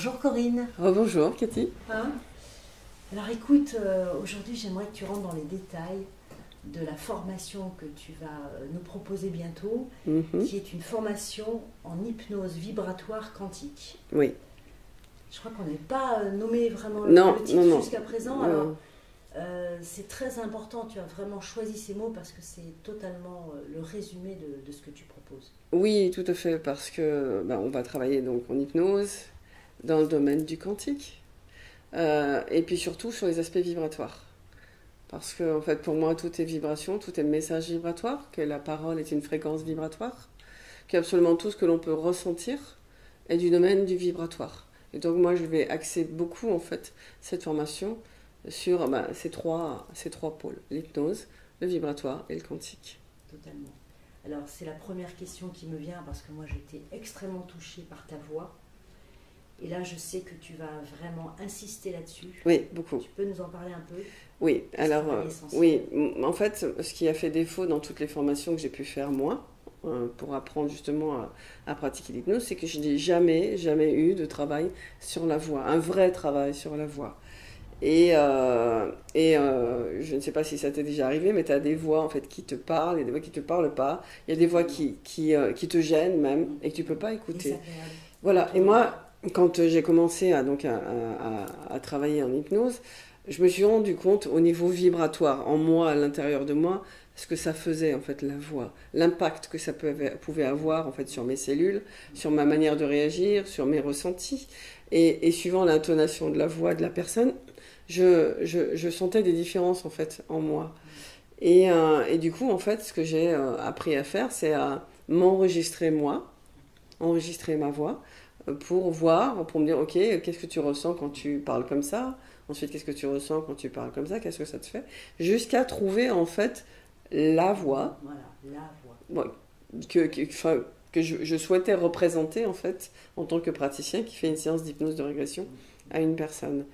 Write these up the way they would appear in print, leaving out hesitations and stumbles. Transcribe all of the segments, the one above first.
Bonjour Corinne. Bonjour Cathy. Hein? Alors écoute, aujourd'hui j'aimerais que tu rentres dans les détails de la formation que tu vas nous proposer bientôt, qui est une formation en hypnose vibratoire quantique. Oui. Je crois qu'on n'est pas nommé vraiment Non, le titre non. jusqu'à présent. Alors, c'est très important, tu as vraiment choisi ces mots parce que c'est totalement le résumé de ce que tu proposes. Oui, tout à fait, parce que on va travailler donc en hypnose dans le domaine du quantique et puis surtout sur les aspects vibratoires. Parce que en fait, pour moi, tout est vibration, tout est message vibratoire, que la parole est une fréquence vibratoire, qu'absolument tout ce que l'on peut ressentir est du domaine du vibratoire. Et donc moi, je vais axer beaucoup en fait cette formation sur ces trois pôles, l'hypnose, le vibratoire et le quantique. Totalement. Alors c'est la première question qui me vient parce que moi j'étais extrêmement touchée par ta voix. Et là je sais que tu vas vraiment insister là-dessus. Oui, beaucoup. Tu peux nous en parler un peu? Oui, alors oui, en fait ce qui a fait défaut dans toutes les formations que j'ai pu faire moi, pour apprendre justement à pratiquer l'hypnose, c'est que je n'ai jamais eu de travail sur la voix, un vrai travail sur la voix. Et je ne sais pas si ça t'est déjà arrivé, mais tu as des voix en fait qui te parlent, il y a des voix qui te parlent pas, il y a des voix qui te gênent même et que tu peux pas écouter. Voilà, et moi, quand j'ai commencé à travailler en hypnose, je me suis rendu compte au niveau vibratoire, en moi, à l'intérieur de moi, ce que ça faisait en fait la voix, l'impact que ça pouvait avoir en fait sur mes cellules, sur ma manière de réagir, sur mes ressentis, et suivant l'intonation de la voix de la personne, je sentais des différences en fait en moi. Et du coup en fait ce que j'ai appris à faire, c'est à m'enregistrer moi, enregistrer ma voix, pour voir, pour me dire ok, qu'est-ce que tu ressens quand tu parles comme ça, ensuite qu'est-ce que tu ressens quand tu parles comme ça, qu'est-ce que ça te fait, jusqu'à trouver en fait la voix, voilà, la voix. Que je souhaitais représenter en fait en tant que praticien qui fait une séance d'hypnose de régression à une personne.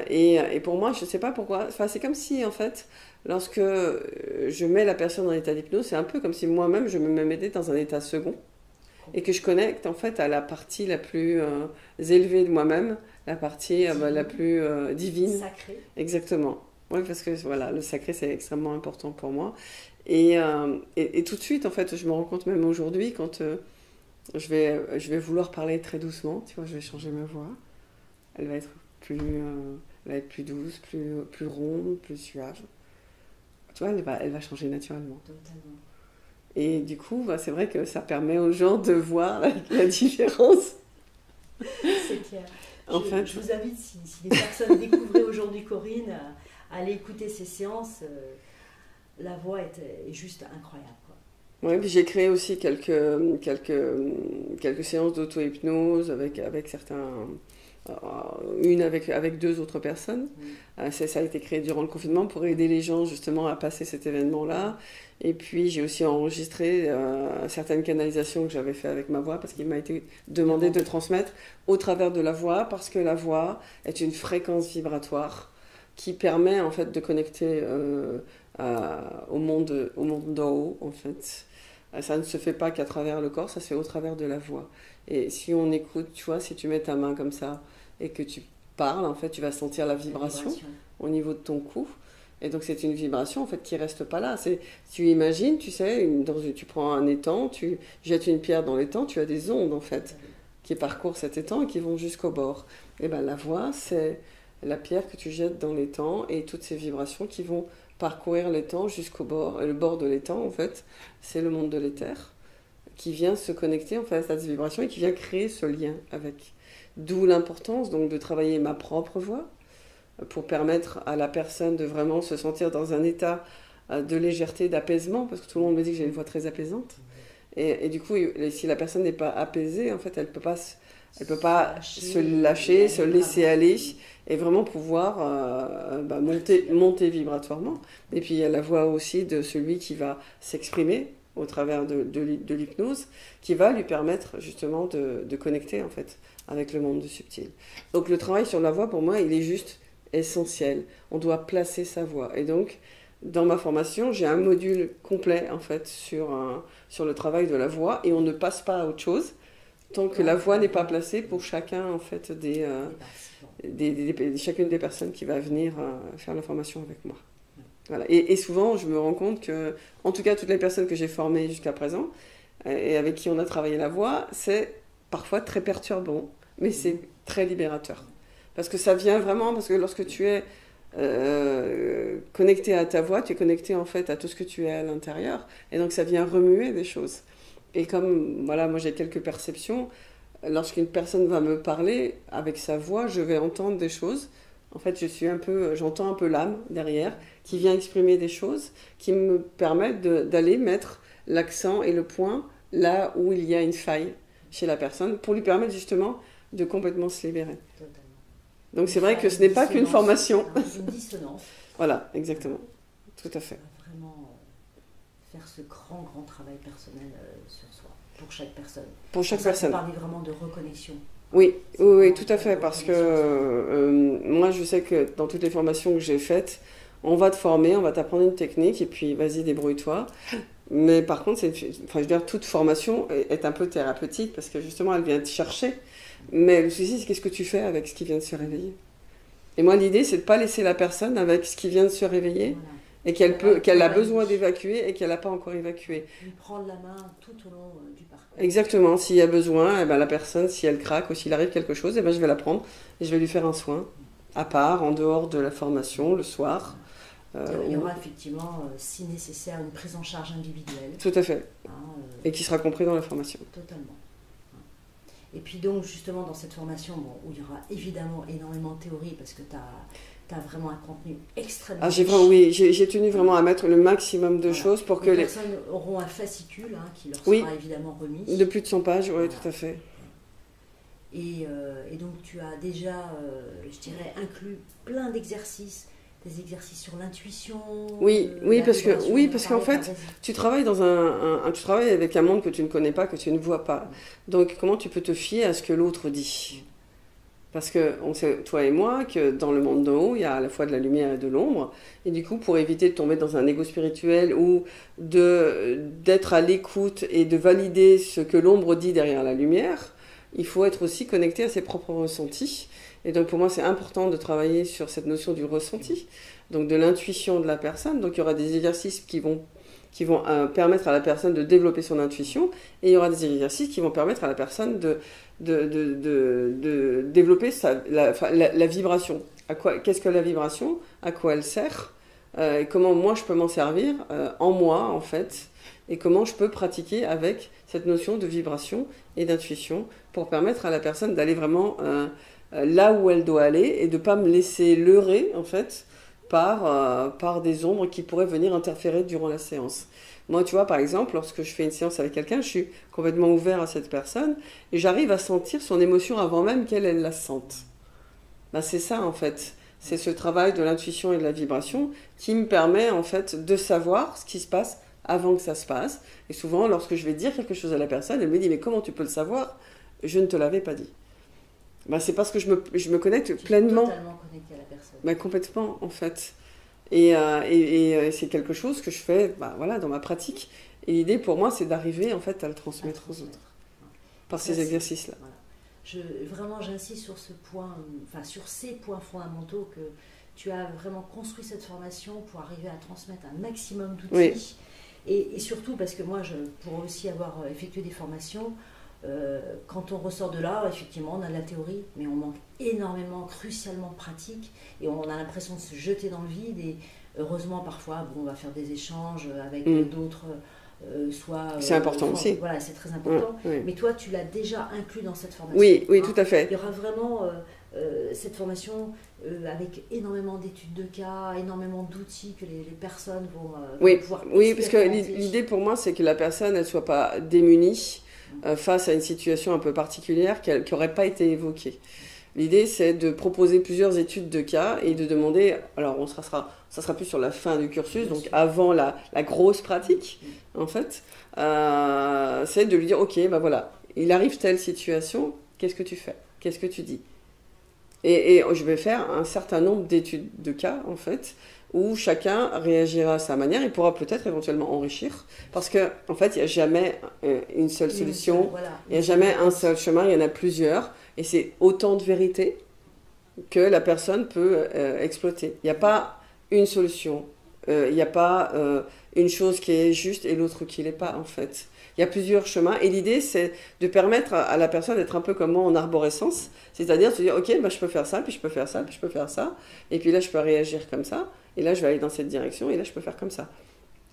Et pour moi, je ne sais pas pourquoi, c'est comme si en fait, lorsque je mets la personne en état d'hypnose, c'est un peu comme si moi-même je me mettais dans un état second et que je connecte en fait à la partie la plus élevée de moi-même, la partie la plus divine. Sacrée. Exactement. Oui, parce que voilà, le sacré c'est extrêmement important pour moi. Et tout de suite, en fait, je me rends compte même aujourd'hui, quand je vais vouloir parler très doucement, tu vois, je vais changer ma voix. Elle va être plus douce, plus ronde, plus suave. Tu vois, elle va changer naturellement. Totalement. Et du coup, c'est vrai que ça permet aux gens de voir la différence. C'est clair. Je vous invite, si les personnes découvraient aujourd'hui Corinne, à aller écouter ces séances. La voix est juste incroyable, quoi. Oui, puis j'ai créé aussi quelques séances d'auto-hypnose avec certains, une avec deux autres personnes. Ça a été créé durant le confinement pour aider les gens justement à passer cet événement-là. Et puis j'ai aussi enregistré certaines canalisations que j'avais fait avec ma voix parce qu'il m'a été demandé de transmettre au travers de la voix, parce que la voix est une fréquence vibratoire qui permet en fait de connecter au monde d'en haut en fait. Ça ne se fait pas qu'à travers le corps, ça se fait au travers de la voix. Et si on écoute, tu vois, si tu mets ta main comme ça et que tu parles, en fait, tu vas sentir la vibration au niveau de ton cou. Et donc c'est une vibration en fait qui reste pas là. Tu imagines, tu sais, tu prends un étang, tu jettes une pierre dans l'étang, tu as des ondes en fait qui parcourent cet étang et qui vont jusqu'au bord. Et ben la voix, c'est la pierre que tu jettes dans l'étang et toutes ces vibrations qui vont parcourir l'étang jusqu'au bord. Et le bord de l'étang, en fait, c'est le monde de l'éther qui vient se connecter en fait à cette vibration et qui vient créer ce lien avec. D'où l'importance donc de travailler ma propre voix pour permettre à la personne de vraiment se sentir dans un état de légèreté, d'apaisement, parce que tout le monde me dit que j'ai une voix très apaisante. Et du coup, si la personne n'est pas apaisée, en fait, elle peut pas se lâcher, se laisser aller et vraiment pouvoir monter vibratoirement. Et puis il y a la voix aussi de celui qui va s'exprimer au travers de l'hypnose, qui va lui permettre justement de connecter en fait avec le monde du subtil. Donc le travail sur la voix, pour moi, il est juste essentiel. On doit placer sa voix. Et donc, dans ma formation, j'ai un module complet en fait sur le travail de la voix, et on ne passe pas à autre chose. tant que la voix n'est pas placée pour chacun en fait chacune des personnes qui va venir faire la formation avec moi. Voilà. Et souvent, je me rends compte que, en tout cas, toutes les personnes que j'ai formées jusqu'à présent et avec qui on a travaillé la voix, c'est parfois très perturbant, mais c'est très libérateur. Parce que ça vient vraiment, parce que lorsque tu es connecté à ta voix, tu es connecté en fait à tout ce que tu es à l'intérieur, et donc ça vient remuer des choses. Et comme, voilà, moi j'ai quelques perceptions, lorsqu'une personne va me parler avec sa voix, je vais entendre des choses. En fait, j'entends un peu l'âme derrière, qui vient exprimer des choses, qui me permettent d'aller mettre l'accent et le point là où il y a une faille chez la personne, pour lui permettre justement de complètement se libérer. Totalement. Donc c'est vrai que ce n'est pas qu'une formation. C'est une dissonance. Voilà, exactement. Tout à fait. Vraiment faire ce grand travail personnel sur soi, pour chaque personne. Pour chaque personne. On parlait vraiment de reconnexion. Oui, tout à fait, parce que moi je sais que dans toutes les formations que j'ai faites, on va te former, on va t'apprendre une technique et puis vas-y, débrouille-toi. Mais par contre, toute formation est un peu thérapeutique parce que justement elle vient te chercher. Mais le souci, c'est qu'est-ce que tu fais avec ce qui vient de se réveiller. Et moi, l'idée, c'est de ne pas laisser la personne avec ce qui vient de se réveiller et qu'elle a besoin d'évacuer et qu'elle n'a pas encore évacué. Lui prendre la main tout au long du parcours. Exactement. S'il y a besoin, la personne, si elle craque ou s'il arrive quelque chose, je vais la prendre et je vais lui faire un soin à part, en dehors de la formation, le soir. Il y aura effectivement, si nécessaire, une prise en charge individuelle. Tout à fait. Et qui sera compris dans la formation. Totalement. Et puis donc justement dans cette formation, où il y aura évidemment énormément de théorie parce que tu as vraiment un contenu extrêmement riche. J'ai tenu vraiment à mettre le maximum de choses pour que les personnes auront un fascicule qui leur sera évidemment remis. De plus de 100 pages, oui, tout à fait. Et donc tu as déjà, je dirais, inclus plein d'exercices. Des exercices sur l'intuition. Parce qu'en fait, tu travailles tu travailles avec un monde que tu ne connais pas, que tu ne vois pas. Donc, comment tu peux te fier à ce que l'autre dit? Parce que on sait, toi et moi, que dans le monde d'en haut, il y a à la fois de la lumière et de l'ombre. Et du coup, pour éviter de tomber dans un ego spirituel ou d'être à l'écoute et de valider ce que l'ombre dit derrière la lumière, il faut être aussi connecté à ses propres ressentis. Et donc pour moi, c'est important de travailler sur cette notion du ressenti, donc de l'intuition de la personne. Donc il y aura des exercices qui vont permettre à la personne de développer son intuition, et il y aura des exercices qui vont permettre à la personne de développer la vibration. Qu'est-ce que la vibration? À quoi elle sert? Et comment moi je peux m'en servir en moi en fait, et comment je peux pratiquer avec cette notion de vibration et d'intuition pour permettre à la personne d'aller vraiment là où elle doit aller et de ne pas me laisser leurrer en fait par des ombres qui pourraient venir interférer durant la séance. Moi, tu vois, par exemple, lorsque je fais une séance avec quelqu'un, je suis complètement ouvert à cette personne et j'arrive à sentir son émotion avant même qu'elle la sente. C'est ça en fait. C'est ce travail de l'intuition et de la vibration qui me permet en fait de savoir ce qui se passe avant que ça se passe. Et souvent, lorsque je vais dire quelque chose à la personne, elle me dit « Mais comment tu peux le savoir? Je ne te l'avais pas dit. » C'est parce que je me connecte pleinement. Totalement connecté à la personne. Complètement, en fait. Et c'est quelque chose que je fais dans ma pratique. Et l'idée, pour moi, c'est d'arriver, en fait, à le transmettre aux autres. Par ces exercices-là. Voilà. Vraiment, j'insiste sur sur ces points fondamentaux que tu as vraiment construit cette formation pour arriver à transmettre un maximum d'outils. Oui. Et surtout, parce que moi, pour aussi avoir effectué des formations, quand on ressort de là, effectivement, on a de la théorie, mais on manque énormément, crucialement de pratique, et on a l'impression de se jeter dans le vide. Et heureusement, parfois, on va faire des échanges avec d'autres, c'est important aussi. Voilà, c'est très important. Oui. Mais toi, tu l'as déjà inclus dans cette formation. Oui, tout à fait. Il y aura vraiment cette formation avec énormément d'études de cas, énormément d'outils que les personnes vont pouvoir expérimenter. Oui, parce que l'idée pour moi, c'est que la personne, elle ne soit pas démunie face à une situation un peu particulière qui n'aurait pas été évoquée. L'idée, c'est de proposer plusieurs études de cas et de demander, alors ça sera plus sur la fin du cursus, donc avant la grosse pratique, en fait, c'est de lui dire, ok, voilà, il arrive telle situation, qu'est-ce que tu fais? Qu'est-ce que tu dis? Et je vais faire un certain nombre d'études de cas, en fait, où chacun réagira à sa manière et pourra peut-être éventuellement enrichir. Parce qu'en fait, il n'y a jamais une seule solution, il n'y a jamais un seul chemin, il y en a plusieurs. Et c'est autant de vérités que la personne peut exploiter. Il n'y a pas une solution, il n'y a pas une chose qui est juste et l'autre qui ne l'est pas, en fait. Il y a plusieurs chemins et l'idée c'est de permettre à la personne d'être un peu comme moi en arborescence, c'est-à-dire de se dire ok, bah, je peux faire ça, puis je peux faire ça, puis je peux faire ça, et puis là je peux réagir comme ça, et là je vais aller dans cette direction, et là je peux faire comme ça.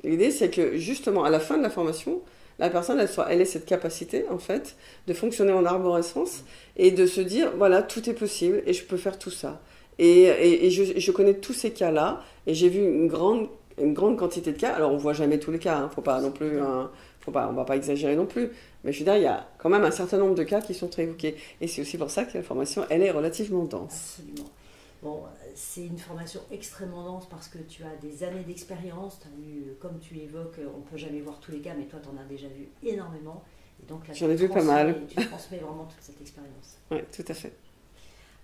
L'idée c'est que justement à la fin de la formation, la personne elle ait cette capacité en fait de fonctionner en arborescence et de se dire voilà tout est possible et je peux faire tout ça. Et je connais tous ces cas-là et j'ai vu une grande quantité de cas. Alors on voit jamais tous les cas, faut pas non plus... on va pas exagérer non plus, mais je veux dire, il y a quand même un certain nombre de cas qui sont très évoqués. Et c'est aussi pour ça que la formation, elle est relativement dense. Absolument. Bon, c'est une formation extrêmement dense parce que tu as des années d'expérience. Tu as eu, comme tu évoques, on ne peut jamais voir tous les cas, mais toi, tu en as déjà vu énormément. Et donc là, j'en ai vu pas mal. Tu transmets vraiment toute cette expérience. Oui, tout à fait.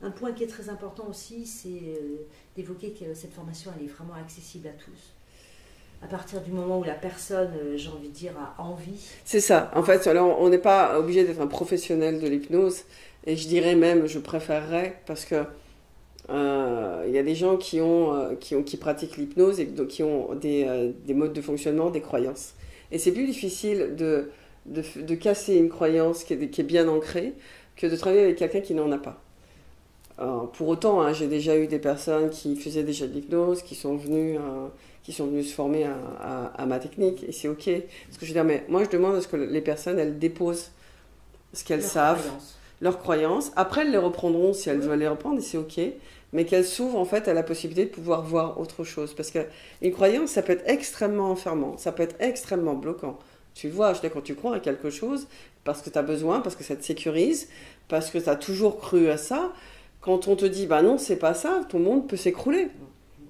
Un point qui est très important aussi, c'est d'évoquer que cette formation, elle est vraiment accessible à tous. À partir du moment où la personne, j'ai envie de dire, a envie. C'est ça. En fait, alors, on n'est pas obligé d'être un professionnel de l'hypnose. Et je dirais même, je préférerais, parce que il y a des gens qui pratiquent l'hypnose et donc qui ont des modes de fonctionnement, des croyances. Et c'est plus difficile de casser une croyance qui est bien ancrée que de travailler avec quelqu'un qui n'en a pas. Alors, pour autant, hein, j'ai déjà eu des personnes qui faisaient déjà de l'hypnose, qui sont venues se former à ma technique, et c'est ok. Parce que je veux dire, mais moi je demande à ce que les personnes, elles déposent ce qu'elles savent, leurs croyances. Après, elles les reprendront si elles veulent les reprendre, et c'est ok. Mais qu'elles s'ouvrent en fait à la possibilité de pouvoir voir autre chose. Parce qu'une croyance, ça peut être extrêmement enfermant, ça peut être extrêmement bloquant. Tu vois, je veux dire, quand tu crois à quelque chose, parce que tu as besoin, parce que ça te sécurise, parce que tu as toujours cru à ça, quand on te dit, bah non, c'est pas ça, ton monde peut s'écrouler.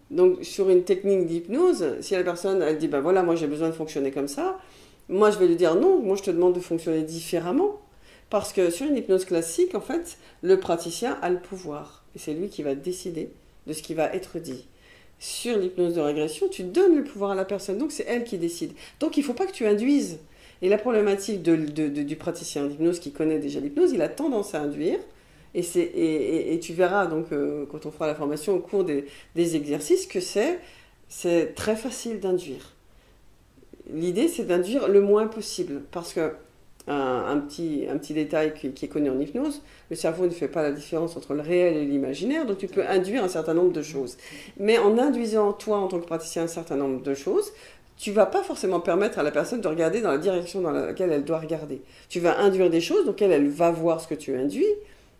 Donc, sur une technique d'hypnose, si la personne, elle dit, ben voilà, moi j'ai besoin de fonctionner comme ça, moi je vais lui dire non, moi je te demande de fonctionner différemment. Parce que sur une hypnose classique, en fait, le praticien a le pouvoir. Et c'est lui qui va décider de ce qui va être dit. Sur l'hypnose de régression, tu donnes le pouvoir à la personne, donc c'est elle qui décide. Donc il ne faut pas que tu induises. Et la problématique du praticien d'hypnose qui connaît déjà l'hypnose, il a tendance à induire. Et tu verras donc quand on fera la formation au cours des exercices que c'est très facile d'induire. L'idée c'est d'induire le moins possible parce que un petit détail qui est connu en hypnose, le cerveau ne fait pas la différence entre le réel et l'imaginaire, donc tu peux induire un certain nombre de choses. Mais en induisant toi en tant que praticien un certain nombre de choses, tu vas pas forcément permettre à la personne de regarder dans la direction dans laquelle elle doit regarder. Tu vas induire des choses, donc elle va voir ce que tu induis,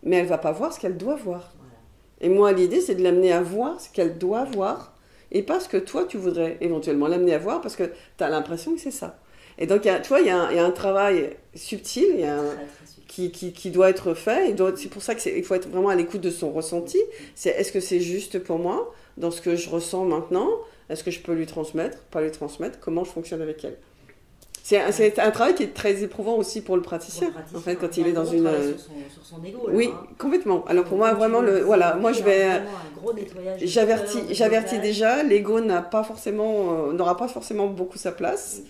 mais elle ne va pas voir ce qu'elle doit voir. Voilà. Et moi, l'idée, c'est de l'amener à voir ce qu'elle doit voir, et pas ce que toi, tu voudrais éventuellement l'amener à voir, parce que tu as l'impression que c'est ça. Et donc, tu vois, il y a un travail subtil, qui doit être fait, c'est pour ça qu'il faut être vraiment à l'écoute de son ressenti. C'est est-ce que c'est juste pour moi, dans ce que je ressens maintenant? Est-ce que je peux lui transmettre, pas lui transmettre? Comment je fonctionne avec elle? C'est un travail qui est très éprouvant aussi pour le praticien, en fait, quand il est dans une... Sur son ego, oui, hein. Complètement. Alors pour moi, vraiment, moi je vais... J'avertis déjà, l'ego n'aura pas forcément beaucoup sa place,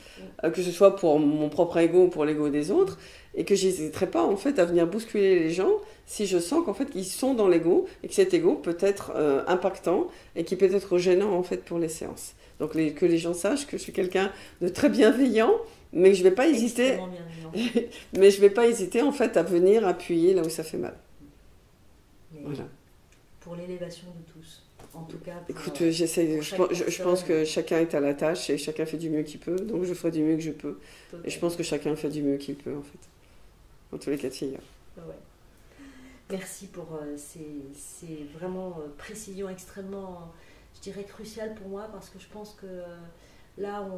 que ce soit pour mon propre ego ou pour l'ego des autres, et que j'hésiterai pas, en fait, à venir bousculer les gens si je sens qu'en fait, ils sont dans l'ego, et que cet ego peut être impactant, et qui peut être gênant, en fait, pour les séances. Donc que les gens sachent que je suis quelqu'un de très bienveillant, mais je vais pas hésiter. Mais je vais pas hésiter en fait à venir appuyer là où ça fait mal. Voilà. Pour l'élévation de tous. En tout cas. Écoute, j'essaye. Je pense que chacun est à la tâche et chacun fait du mieux qu'il peut. Donc je ferai du mieux que je peux. Et je pense que chacun fait du mieux qu'il peut en fait. Dans tous les cas de figure. Ouais. Merci pour ces vraiment précisions extrêmement, je dirais, cruciales pour moi parce que je pense que là,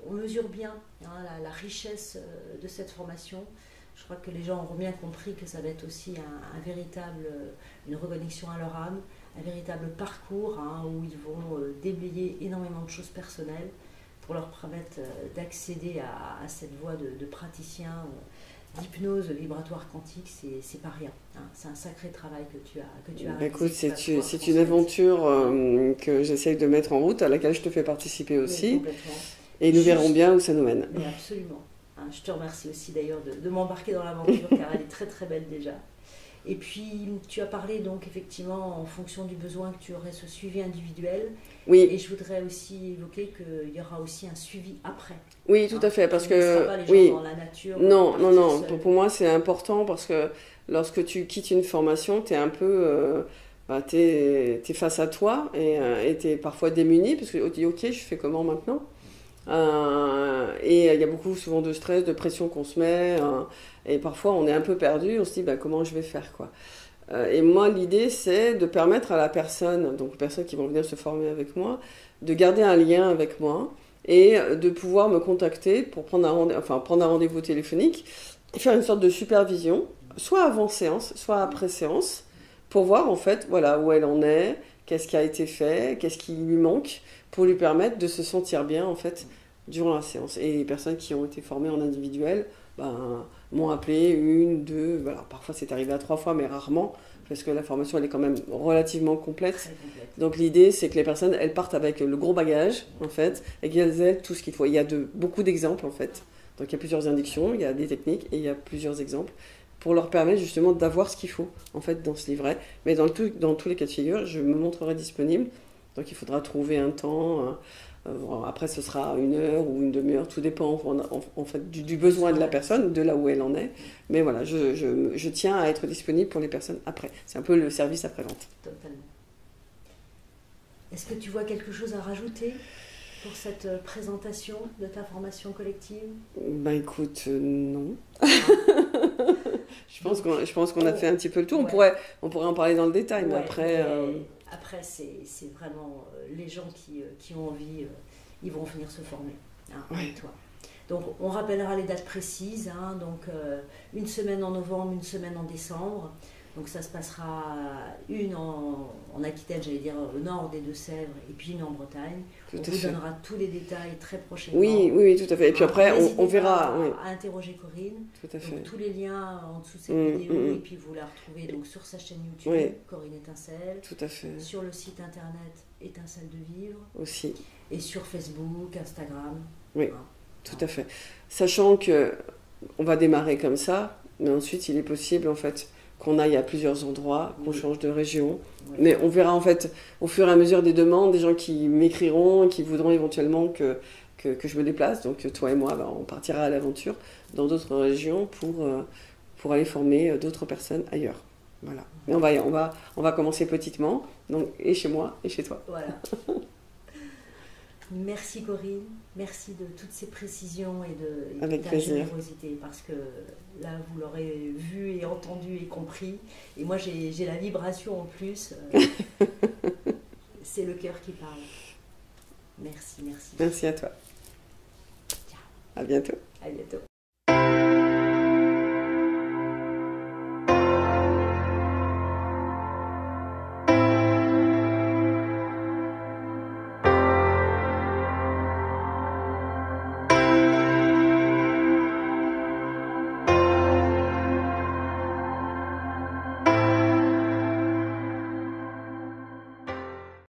on mesure bien la richesse de cette formation. Je crois que les gens auront bien compris que ça va être aussi une reconnexion à leur âme, un véritable parcours où ils vont déblayer énormément de choses personnelles pour leur permettre d'accéder à cette voie de praticien d'hypnose vibratoire quantique, c'est pas rien. Hein. C'est un sacré travail que tu as réalisé. Écoute, c'est une aventure que j'essaye de mettre en route, à laquelle je te fais participer aussi. Et nous verrons bien où ça nous mène. Mais absolument. Hein, je te remercie aussi d'ailleurs de m'embarquer dans l'aventure, car elle est très très belle déjà. Et puis, tu as parlé donc effectivement en fonction du besoin que tu aurais ce suivi individuel. Oui. Et je voudrais aussi évoquer qu'il y aura aussi un suivi après. Oui, tout à fait, parce tu ne laisseras pas les gens dans la nature. Non. Pour moi, c'est important parce que lorsque tu quittes une formation, tu es un peu... t'es face à toi et tu es parfois démuni parce que tu dis, ok, je fais comment maintenant? Et il y a beaucoup souvent de stress, de pression qu'on se met, et parfois on est un peu perdu, on se dit comment je vais faire quoi. Et moi l'idée c'est de permettre à la personne, donc les personnes qui vont venir se former avec moi, de garder un lien avec moi et de pouvoir me contacter pour prendre un rendez-vous téléphonique et faire une sorte de supervision, soit avant séance, soit après séance, pour voir en fait voilà où elle en est, qu'est-ce qui a été fait, qu'est-ce qui lui manque, pour lui permettre de se sentir bien en fait durant la séance. Et les personnes qui ont été formées en individuel m'ont appelé 1, 2, voilà, parfois c'est arrivé à 3 fois, mais rarement, parce que la formation elle est quand même relativement complète. Donc l'idée c'est que les personnes elles partent avec le gros bagage en fait, et qu'elles aient tout ce qu'il faut. Il y a beaucoup d'exemples en fait. Donc il y a plusieurs inductions, il y a des techniques et il y a plusieurs exemples pour leur permettre justement d'avoir ce qu'il faut en fait dans ce livret. Mais dans tous les cas de figure, je me montrerai disponible. Donc il faudra trouver un temps. Après, ce sera 1 heure ou une demi-heure, tout dépend en fait du besoin de la personne, de là où elle en est. Mais voilà, je tiens à être disponible pour les personnes après. C'est un peu le service après-vente. Totalement. Est-ce que tu vois quelque chose à rajouter pour cette présentation de ta formation collective? Écoute, non. Je pense qu'on a fait un petit peu le tour. Ouais. On pourrait en parler dans le détail, mais après... Après, c'est vraiment les gens qui ont envie, ils vont venir se former avec toi. Donc, on rappellera les dates précises. Hein, donc, 1 semaine en novembre, 1 semaine en décembre. Donc, ça se passera une en Aquitaine, j'allais dire au nord des Deux-Sèvres, et puis une en Bretagne. On vous donnera tous les détails très prochainement. Oui, tout à fait. Et puis après, on verra. À interroger Corinne. Tout à fait. Donc, tous les liens en dessous de cette vidéo, et puis vous la retrouvez donc sur sa chaîne YouTube, Corinne Étincelle. Tout à fait. Sur le site internet Étincelle de Vivre. Aussi. Et sur Facebook, Instagram. Oui, tout à fait. Sachant que on va démarrer comme ça, mais ensuite il est possible en fait qu'on aille à plusieurs endroits, qu'on change de région. Mais on verra en fait au fur et à mesure des demandes, des gens qui m'écriront, qui voudront éventuellement que je me déplace. Donc toi et moi, on partira à l'aventure dans d'autres régions pour aller former d'autres personnes ailleurs. Voilà. Mais on va commencer petitement, donc et chez moi et chez toi. Voilà. Merci Corinne, merci de toutes ces précisions et de ta générosité, parce que là vous l'aurez vu et entendu et compris, et moi j'ai la vibration en plus, c'est le cœur qui parle. Merci. Merci à toi. Ciao. À bientôt. À bientôt.